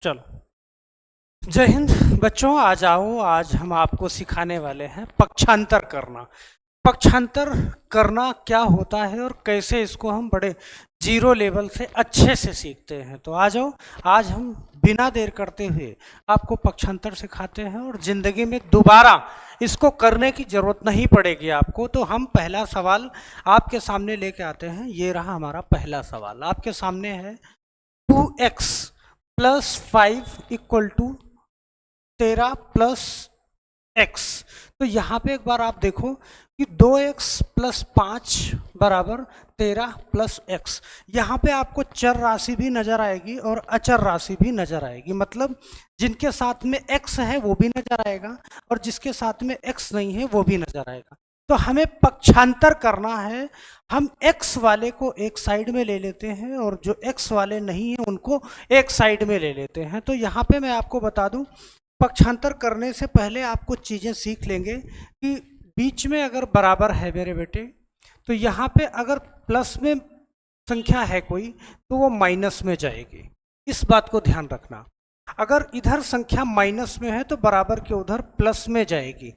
चलो, जय हिंद बच्चों। आ जाओ, आज हम आपको सिखाने वाले हैं पक्षांतर करना। पक्षांतर करना क्या होता है और कैसे इसको हम बड़े जीरो लेवल से अच्छे से सीखते हैं। तो आ जाओ, आज हम बिना देर करते हुए आपको पक्षांतर सिखाते हैं और ज़िंदगी में दोबारा इसको करने की ज़रूरत नहीं पड़ेगी आपको। तो हम पहला सवाल आपके सामने लेके आते हैं। ये रहा हमारा पहला सवाल, आपके सामने है 2x plus 5 equal to 13 plus x. तो यहाँ पे एक बार आप देखो कि 2x प्लस 5 बराबर 13 प्लस एक्स। यहाँ पे आपको चर राशि भी नजर आएगी और अचर राशि भी नजर आएगी। मतलब जिनके साथ में x है वो भी नजर आएगा और जिसके साथ में x नहीं है वो भी नजर आएगा। तो हमें पक्षांतर करना है। हम x वाले को एक साइड में ले लेते हैं और जो x वाले नहीं है उनको एक साइड में ले लेते हैं। तो यहाँ पे मैं आपको बता दूं, पक्षांतर करने से पहले आप कुछ चीज़ें सीख लेंगे कि बीच में अगर बराबर है मेरे बेटे, तो यहाँ पे अगर प्लस में संख्या है कोई तो वो माइनस में जाएगी। इस बात को ध्यान रखना। अगर इधर संख्या माइनस में है तो बराबर के उधर प्लस में जाएगी।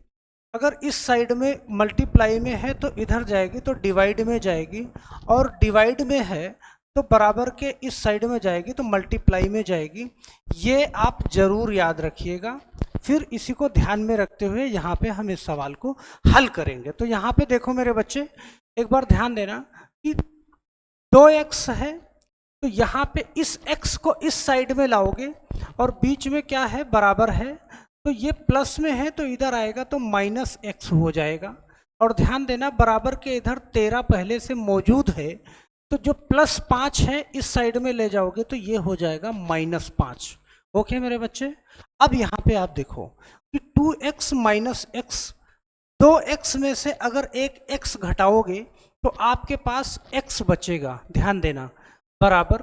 अगर इस साइड में मल्टीप्लाई में है तो इधर जाएगी तो डिवाइड में जाएगी, और डिवाइड में है तो बराबर के इस साइड में जाएगी तो मल्टीप्लाई में जाएगी। ये आप जरूर याद रखिएगा। फिर इसी को ध्यान में रखते हुए यहाँ पे हम इस सवाल को हल करेंगे। तो यहाँ पे देखो मेरे बच्चे, एक बार ध्यान देना कि 2x है तो यहाँ पे इस x को इस साइड में लाओगे और बीच में क्या है, बराबर है, तो ये प्लस में है तो इधर आएगा तो माइनस एक्स हो जाएगा। और ध्यान देना बराबर के इधर 13 पहले से मौजूद है तो जो प्लस 5 है इस साइड में ले जाओगे तो ये हो जाएगा माइनस 5। ओके मेरे बच्चे, अब यहाँ पे आप देखो कि 2x माइनस एक्स, 2x में से अगर एक x घटाओगे तो आपके पास x बचेगा। ध्यान देना, बराबर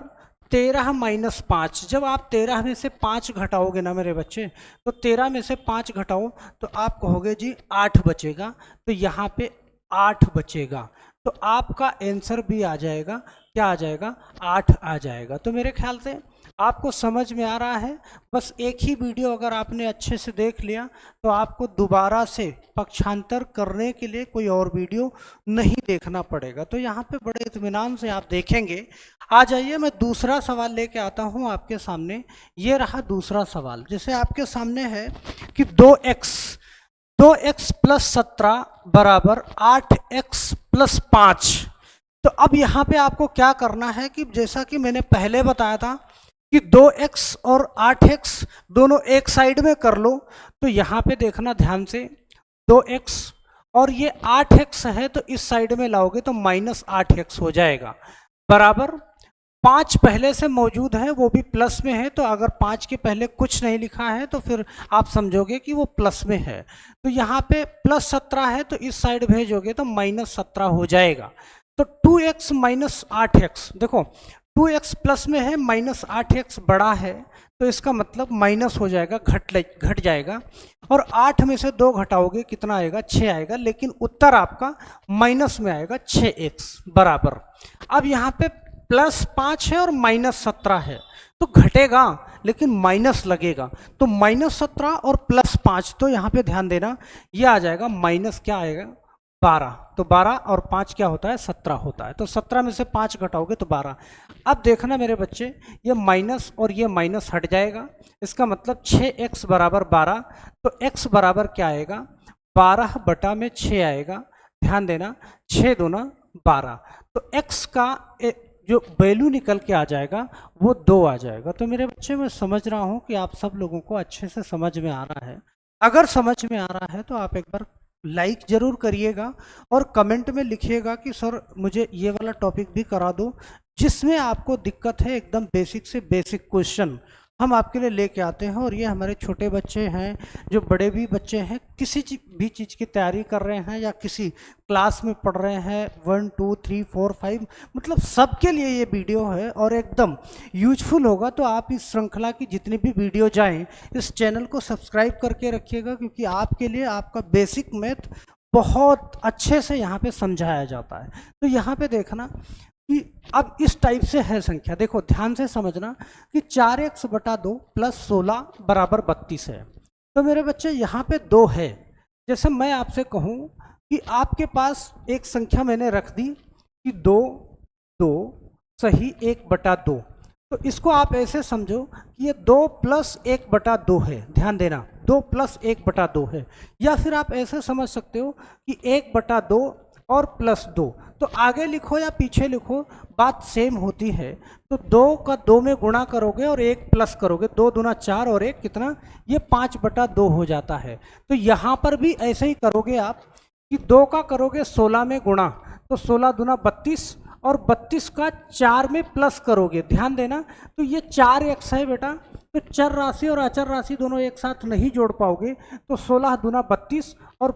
13 माइनस 5। जब आप 13 में से 5 घटाओगे ना मेरे बच्चे, तो 13 में से 5 घटाओ तो आप कहोगे जी 8 बचेगा। तो यहाँ पे 8 बचेगा तो आपका आंसर भी आ जाएगा, क्या आ जाएगा, 8 आ जाएगा। तो मेरे ख्याल से आपको समझ में आ रहा है। बस एक ही वीडियो अगर आपने अच्छे से देख लिया तो आपको दोबारा से पक्षांतर करने के लिए कोई और वीडियो नहीं देखना पड़ेगा। तो यहाँ पे बड़े इत्मीनान से आप देखेंगे। आ जाइए, मैं दूसरा सवाल लेके आता हूँ आपके सामने। ये रहा दूसरा सवाल, जैसे आपके सामने है कि 2x प्लस 17 बराबर 8x प्लस 5। तो अब यहाँ पे आपको क्या करना है कि जैसा कि मैंने पहले बताया था कि 2x और 8x दोनों एक साइड में कर लो। तो यहाँ पे देखना ध्यान से, 2x और ये 8x है तो इस साइड में लाओगे तो माइनस 8x हो जाएगा। बराबर 5 पहले से मौजूद है, वो भी प्लस में है, तो अगर 5 के पहले कुछ नहीं लिखा है तो फिर आप समझोगे कि वो प्लस में है। तो यहाँ पे प्लस 17 है तो इस साइड भेजोगे तो माइनस 17 हो जाएगा। तो 2x माइनस 8x, देखो 2x प्लस में है, माइनस 8x बड़ा है तो इसका मतलब माइनस हो जाएगा, घट जाएगा। और 8 में से 2 घटाओगे कितना आएगा, 6 आएगा। लेकिन उत्तर आपका माइनस में आएगा, 6x बराबर। अब यहाँ पे प्लस 5 है और माइनस 17 है तो घटेगा लेकिन माइनस लगेगा। तो माइनस 17 और प्लस 5, तो यहाँ पे ध्यान देना ये आ जाएगा माइनस, क्या आएगा, 12। तो 12 और 5 क्या होता है, 17 होता है। तो 17 में से 5 घटाओगे तो 12। अब देखना मेरे बच्चे, ये माइनस और ये माइनस हट जाएगा, इसका मतलब 6x बराबर 12। तो x बराबर क्या आएगा, 12 बटा में 6 आएगा। ध्यान देना, 6 दूना 12। तो x का जो वैल्यू निकल के आ जाएगा वो 2 आ जाएगा। तो मेरे बच्चे, मैं समझ रहा हूँ कि आप सब लोगों को अच्छे से समझ में आ रहा है। अगर समझ में आ रहा है तो आप एक बार लाइक जरूर करिएगा और कमेंट में लिखिएगा कि सर मुझे ये वाला टॉपिक भी करा दो, जिसमें आपको दिक्कत है एकदम बेसिक से बेसिक क्वेश्चन हम आपके लिए लेके आते हैं। और ये हमारे छोटे बच्चे हैं, जो बड़े भी बच्चे हैं, किसी भी चीज़ की तैयारी कर रहे हैं या किसी क्लास में पढ़ रहे हैं, 1 2 3 4 5, मतलब सबके लिए ये वीडियो है और एकदम यूजफुल होगा। तो आप इस श्रृंखला की जितनी भी वीडियो जाएं, इस चैनल को सब्सक्राइब करके रखिएगा, क्योंकि आपके लिए आपका बेसिक मैथ बहुत अच्छे से यहाँ पे समझाया जाता है। तो यहाँ पे देखना, कि अब इस टाइप से है संख्या, देखो ध्यान से समझना कि 4x बटा 2 प्लस 16 बराबर 32 है। तो मेरे बच्चे यहाँ पे 2 है। जैसे मैं आपसे कहूँ कि आपके पास एक संख्या मैंने रख दी कि 2 2 सही 1 बटा 2, तो इसको आप ऐसे समझो कि ये 2 प्लस 1 बटा 2 है। ध्यान देना, 2 प्लस 1 बटा 2 है। या फिर आप ऐसे समझ सकते हो कि 1 बटा 2 और प्लस 2, तो आगे लिखो या पीछे लिखो बात सेम होती है। तो 2 का 2 में गुणा करोगे और 1 प्लस करोगे, 2 दूना 4 और 1 कितना, ये 5 बटा 2 हो जाता है। तो यहाँ पर भी ऐसे ही करोगे आप कि 2 का करोगे 16 में गुणा, तो 16 दूना 32 और 32 का 4 में प्लस करोगे। ध्यान देना, तो ये 4x है बेटा, तो चर राशि और अचर राशि दोनों एक साथ नहीं जोड़ पाओगे, तो 16 दूना 32 और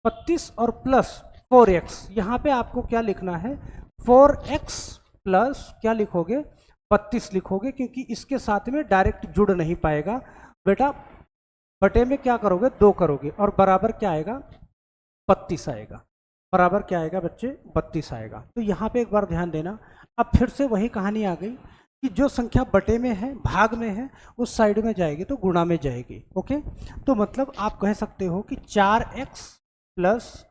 32 और प्लस 4x, यहाँ पे आपको क्या लिखना है 4x प्लस क्या लिखोगे 32 लिखोगे, क्योंकि इसके साथ में डायरेक्ट जुड़ नहीं पाएगा बेटा। बटे में क्या करोगे 2 करोगे और बराबर क्या आएगा 32 आएगा। बराबर क्या आएगा बच्चे 32 आएगा। तो यहाँ पे एक बार ध्यान देना, अब फिर से वही कहानी आ गई कि जो संख्या बटे में है, भाग में है, उस साइड में जाएगी तो गुणा में जाएगी। ओके, तो मतलब आप कह सकते हो कि 4x प्लस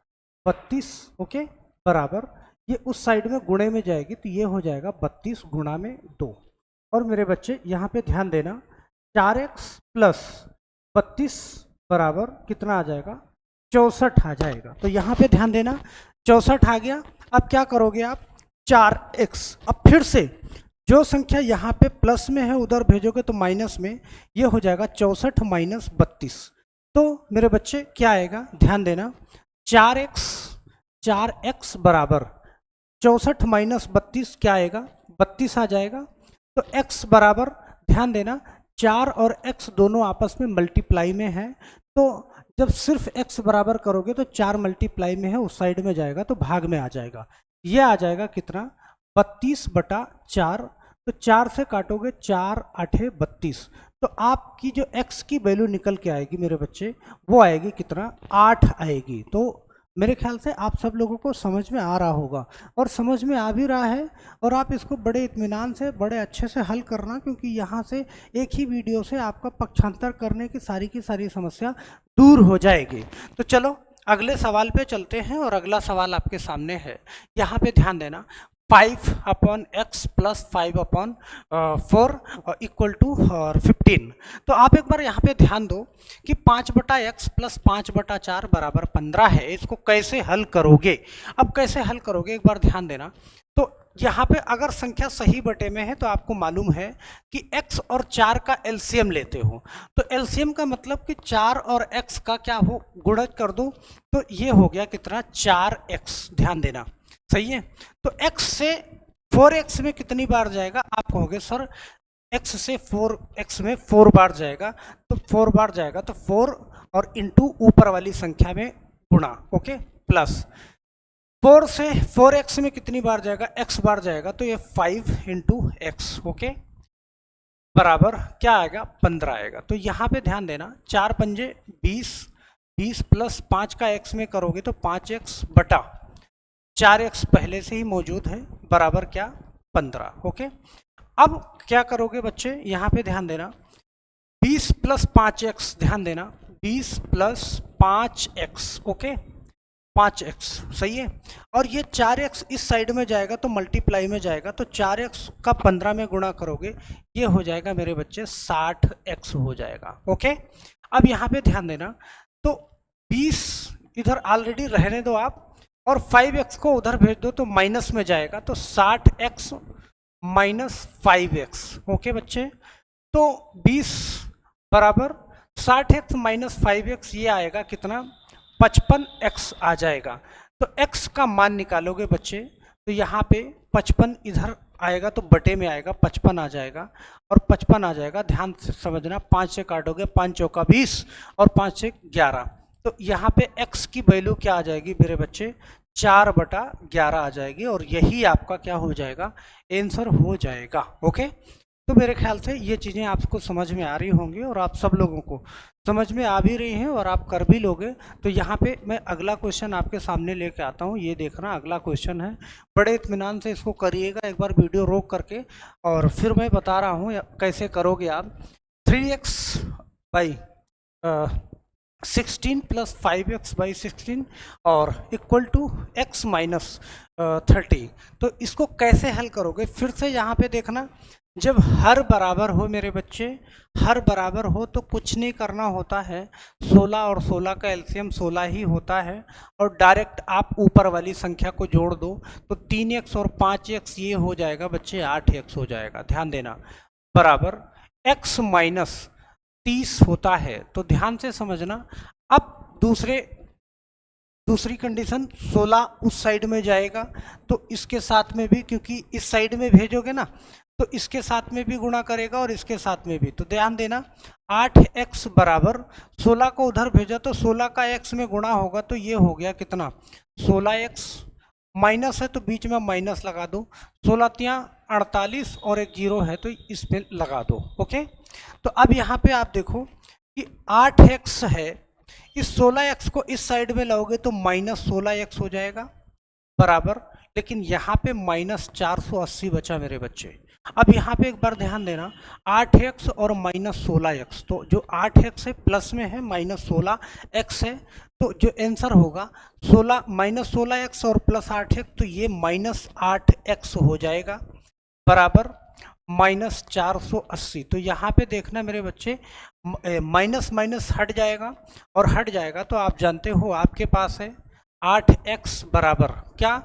32 ओके बराबर, ये उस साइड में गुणे में जाएगी तो ये हो जाएगा 32 गुणा में 2। और मेरे बच्चे यहाँ पे ध्यान देना, 4x प्लस 32 बराबर कितना आ जाएगा 64 आ जाएगा। तो यहाँ पे ध्यान देना 64 आ गया। अब क्या करोगे आप 4x, अब फिर से जो संख्या यहाँ पे प्लस में है उधर भेजोगे तो माइनस में, ये हो जाएगा 64 माइनस 32। तो मेरे बच्चे क्या आएगा ध्यान देना, 4x बराबर 64 माइनस 32 क्या आएगा 32 आ जाएगा। तो x बराबर ध्यान देना 4 और x दोनों आपस में मल्टीप्लाई में है, तो जब सिर्फ x बराबर करोगे तो 4 मल्टीप्लाई में है उस साइड में जाएगा तो भाग में आ जाएगा। ये आ जाएगा कितना 32 बटा 4, तो 4 से काटोगे 4 8 32, तो आपकी जो x की वैल्यू निकल के आएगी मेरे बच्चे वो आएगी कितना 8 आएगी। तो मेरे ख्याल से आप सब लोगों को समझ में आ रहा होगा और समझ में आ भी रहा है, और आप इसको बड़े इत्मीनान से बड़े अच्छे से हल करना, क्योंकि यहाँ से एक ही वीडियो से आपका पक्षांतर करने की सारी समस्या दूर हो जाएगी। तो चलो अगले सवाल पे चलते हैं, और अगला सवाल आपके सामने है। यहाँ पे ध्यान देना 5/x प्लस 5/4 इक्वल टू 15। तो आप एक बार यहाँ पे ध्यान दो कि 5/x प्लस 5/4 बराबर 15 है। इसको कैसे हल करोगे, अब कैसे हल करोगे एक बार ध्यान देना। तो यहाँ पे अगर संख्या सही बटे में है तो आपको मालूम है कि x और 4 का एलसीएम लेते हो, तो एलसीएम का मतलब कि 4 और x का क्या हो गुणज कर दो, तो ये हो गया कितना 4x। ध्यान देना सही है। तो x से 4x में कितनी बार जाएगा, आप कहोगे सर x से 4x में 4 बार जाएगा, तो 4 बार जाएगा तो 4 और इंटू ऊपर वाली संख्या में गुणा, ओके, प्लस 4 से 4x में कितनी बार जाएगा x बार जाएगा, तो ये 5 इंटू एक्स, ओके, बराबर क्या आएगा 15 आएगा। तो यहाँ पे ध्यान देना 4 पंजे 20, 20 प्लस 5 का x में करोगे तो 5x बटा 4x पहले से ही मौजूद है बराबर क्या 15, ओके। अब क्या करोगे बच्चे, यहाँ पे ध्यान देना 20 प्लस 5x, ध्यान देना 20 प्लस 5x, ओके, 5x सही है। और ये 4x इस साइड में जाएगा तो मल्टीप्लाई में जाएगा, तो 4x का 15 में गुणा करोगे ये हो जाएगा मेरे बच्चे 60x हो जाएगा, ओके। अब यहाँ पे ध्यान देना, तो 20 इधर ऑलरेडी रहने दो आप, और 5x को उधर भेज दो तो माइनस में जाएगा, तो 60x माइनस 5x, ओके बच्चे। तो 20 बराबर 60x माइनस 5x, ये आएगा कितना 55x आ जाएगा। तो x का मान निकालोगे बच्चे, तो यहाँ पे 55 इधर आएगा तो बटे में आएगा 55 आ जाएगा, और 55 आ जाएगा। ध्यान से समझना, 5 से काटोगे 5 चौका 20 और 5 से 11, तो यहाँ पे x की वैल्यू क्या आ जाएगी मेरे बच्चे 4/11 आ जाएगी, और यही आपका क्या हो जाएगा आंसर हो जाएगा, ओके। तो मेरे ख्याल से ये चीज़ें आपको समझ में आ रही होंगी और आप सब लोगों को समझ में आ भी रही हैं और आप कर भी लोगे। तो यहाँ पे मैं अगला क्वेश्चन आपके सामने लेके आता हूँ, ये देखना अगला क्वेश्चन है। बड़े इत्मीनान से इसको करिएगा, एक बार वीडियो रोक करके, और फिर मैं बता रहा हूँ कैसे करोगे आप। 3x by 16 plus 5x by 16 और इक्वल टू x माइनस 30। तो इसको कैसे हल करोगे, फिर से यहाँ पे देखना, जब हर बराबर हो मेरे बच्चे, हर बराबर हो तो कुछ नहीं करना होता है, 16 और 16 का एलसीएम 16 ही होता है, और डायरेक्ट आप ऊपर वाली संख्या को जोड़ दो, तो 3x और 5x ये हो जाएगा बच्चे 8x हो जाएगा। ध्यान देना, बराबर x माइनस 30 होता है। तो ध्यान से समझना, अब दूसरी कंडीशन 16 उस साइड में जाएगा, तो इसके साथ में भी, क्योंकि इस साइड में भेजोगे ना तो इसके साथ में भी गुणा करेगा और इसके साथ में भी। तो ध्यान देना, 8x बराबर 16 को उधर भेजा तो 16 का x में गुणा होगा, तो ये हो गया कितना 16x, माइनस है तो बीच में माइनस लगा दो, 16 तियाँ 48 और एक जीरो है तो इस पे लगा दो। ओके, तो अब यहाँ पे आप देखो कि 8x है, इस 16x को इस साइड में लाओगे तो माइनस 16x हो जाएगा बराबर, लेकिन यहाँ पे माइनस 480 बचा मेरे बच्चे। अब यहाँ पे एक बार ध्यान देना, 8x और माइनस 16x, तो जो 8x है प्लस में है, माइनस 16x है, तो जो आंसर होगा 16 माइनस 16x और प्लस 8x, तो ये माइनस 8x हो जाएगा बराबर माइनस 480। तो यहाँ पे देखना मेरे बच्चे, माइनस माइनस हट जाएगा, और हट जाएगा तो आप जानते हो आपके पास है 8x बराबर क्या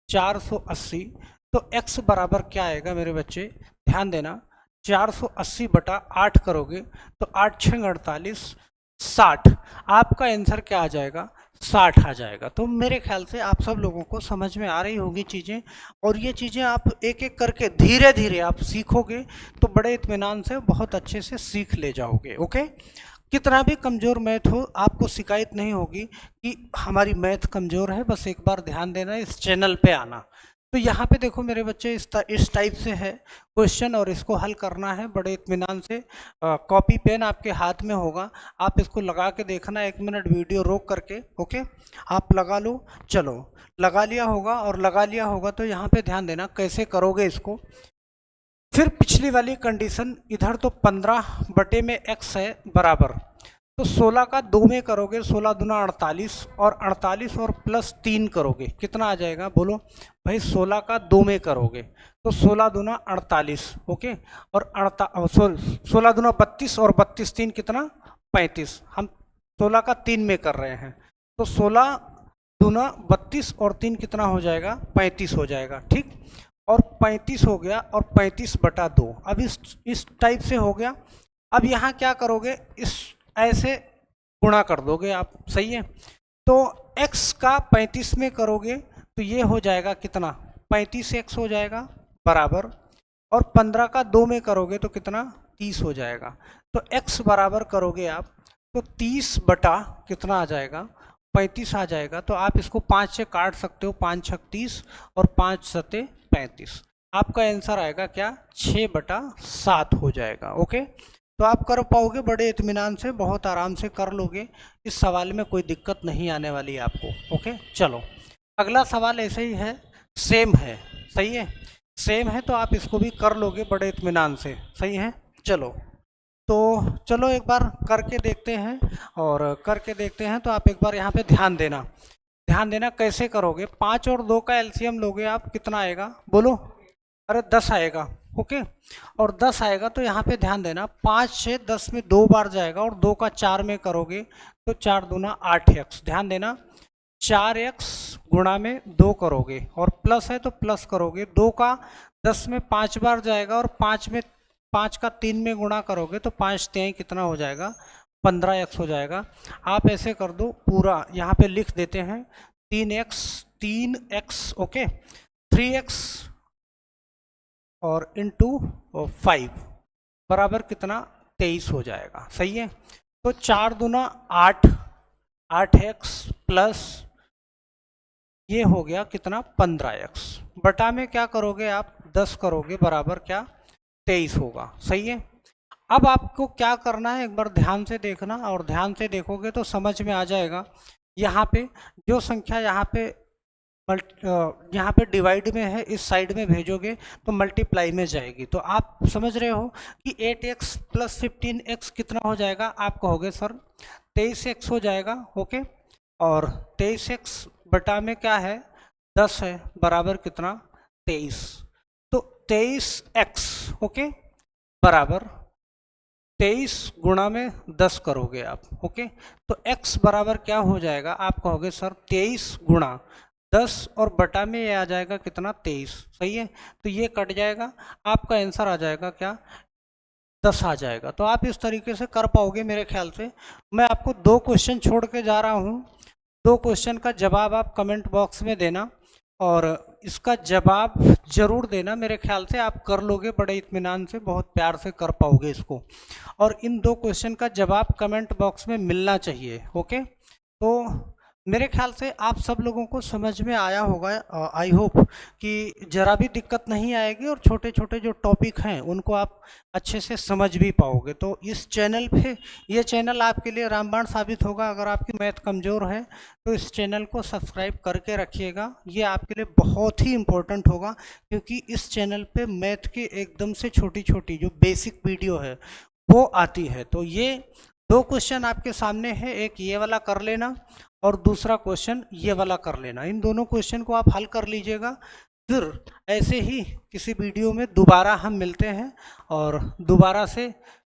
480। तो x बराबर क्या आएगा मेरे बच्चे, ध्यान देना, 480 बटा 8 करोगे तो 8 6 48, 60, आपका आंसर क्या आ जाएगा 60 आ जाएगा। तो मेरे ख्याल से आप सब लोगों को समझ में आ रही होगी चीज़ें, और ये चीज़ें आप एक एक करके धीरे धीरे आप सीखोगे तो बड़े इत्मीनान से बहुत अच्छे से सीख ले जाओगे। ओके, कितना भी कमज़ोर मैथ हो आपको शिकायत नहीं होगी कि हमारी मैथ कमज़ोर है, बस एक बार ध्यान देना, इस चैनल पे आना। तो यहाँ पे देखो मेरे बच्चे, इस टाइप से है क्वेश्चन और इसको हल करना है बड़े इत्मीनान से। कॉपी पेन आपके हाथ में होगा, आप इसको लगा के देखना, 1 मिनट वीडियो रोक करके। ओके, आप लगा लो, चलो लगा लिया होगा, और लगा लिया होगा तो यहाँ पे ध्यान देना कैसे करोगे इसको। फिर पिछली वाली कंडीशन, इधर तो 15 बटे में x है बराबर, तो 16 का 2 में करोगे, 16 दूना 48, और 48 और प्लस 3 करोगे, कितना आ जाएगा बोलो भाई, 16 का 2 में करोगे तो 16 दूना 48। ओके, और 16 दूना 32 और 32 3 कितना 35, हम 16 का 3 में कर रहे हैं, तो 16 दूना 32 और 3 कितना हो जाएगा 35 हो जाएगा। ठीक, और 35 हो गया, और 35 बटा 2, अब इस टाइप से हो गया। अब यहाँ क्या करोगे, इस ऐसे गुणा कर दोगे आप, सही है। तो x का 35 में करोगे तो ये हो जाएगा कितना 35x हो जाएगा बराबर, और 15 का 2 में करोगे तो कितना 30 हो जाएगा। तो x बराबर करोगे आप तो 30 बटा कितना आ जाएगा 35 आ जाएगा। तो आप इसको 5 से काट सकते हो, 5 छक 30 और 5 सते 35, आपका आंसर आएगा क्या 6 बटा 7 हो जाएगा। ओके, तो आप कर पाओगे बड़े इत्मीनान से, बहुत आराम से कर लोगे, इस सवाल में कोई दिक्कत नहीं आने वाली है आपको। ओके, चलो अगला सवाल ऐसे ही है, सेम है, सही है, सेम है, तो आप इसको भी कर लोगे बड़े इत्मीनान से, सही है। चलो तो चलो एक बार करके देखते हैं, और करके देखते हैं तो आप एक बार यहाँ पे ध्यान देना, ध्यान देना कैसे करोगे। 5 और 2 का एलसीएम लोगे आप, कितना आएगा बोलो, अरे 10 आएगा। ओके, और 10 आएगा तो यहाँ पे ध्यान देना, 5 से 10 में 2 बार जाएगा, और 2 का 4 में करोगे तो 4 दूना 8x, ध्यान देना 4x गुणा में 2 करोगे, और प्लस है तो प्लस करोगे, 2 का 10 में 5 बार जाएगा, और 5 का 3 में गुणा करोगे तो 5 3 कितना हो जाएगा 15x हो जाएगा। आप ऐसे कर दो, पूरा यहाँ पे लिख देते हैं 3x, ओके, 3x और इंटू 5 बराबर कितना 23 हो जाएगा, सही है। तो 4 दूना 8x प्लस ये हो गया कितना 15x, बटा में क्या करोगे आप 10 करोगे बराबर क्या 23 होगा। सही है। अब आपको क्या करना है, एक बार ध्यान से देखना, और ध्यान से देखोगे तो समझ में आ जाएगा। यहाँ पे जो संख्या यहाँ पे डिवाइड में है, इस साइड में भेजोगे तो मल्टीप्लाई में जाएगी। तो आप समझ रहे हो कि 8x प्लस 15x कितना हो जाएगा। आप कहोगे सर 23x हो जाएगा। ओके, और 23x बटा में क्या है, 10 है, बराबर कितना, 23। तो 23x ओके बराबर 23 गुणा में 10 करोगे आप। ओके, तो x बराबर क्या हो जाएगा, आप कहोगे सर 23 गुणा 10 और बटा में ये आ जाएगा कितना, 23। सही है, तो ये कट जाएगा, आपका आंसर आ जाएगा क्या, 10 आ जाएगा। तो आप इस तरीके से कर पाओगे मेरे ख्याल से। मैं आपको 2 क्वेश्चन छोड़ के जा रहा हूँ, 2 क्वेश्चन का जवाब आप कमेंट बॉक्स में देना, और इसका जवाब जरूर देना। मेरे ख्याल से आप कर लोगे बड़े इत्मीनान से, बहुत प्यार से कर पाओगे इसको। और इन 2 क्वेश्चन का जवाब कमेंट बॉक्स में मिलना चाहिए। ओके, तो मेरे ख्याल से आप सब लोगों को समझ में आया होगा। आई होप कि ज़रा भी दिक्कत नहीं आएगी, और छोटे छोटे जो टॉपिक हैं उनको आप अच्छे से समझ भी पाओगे। तो इस चैनल पे, ये चैनल आपके लिए रामबाण साबित होगा। अगर आपकी मैथ कमज़ोर है तो इस चैनल को सब्सक्राइब करके रखिएगा, ये आपके लिए बहुत ही इम्पोर्टेंट होगा, क्योंकि इस चैनल पे मैथ की एकदम से छोटी छोटी जो बेसिक वीडियो है वो आती है। तो ये 2 क्वेश्चन आपके सामने है, एक ये वाला कर लेना और दूसरा क्वेश्चन ये वाला कर लेना। इन दोनों क्वेश्चन को आप हल कर लीजिएगा। फिर ऐसे ही किसी वीडियो में दोबारा हम मिलते हैं, और दोबारा से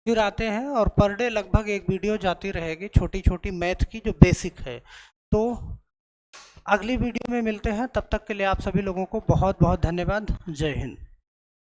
फिर आते हैं, और पर डे लगभग एक वीडियो जाती रहेगी छोटी छोटी मैथ की जो बेसिक है। तो अगली वीडियो में मिलते हैं, तब तक के लिए आप सभी लोगों को बहुत बहुत धन्यवाद। जय हिंद।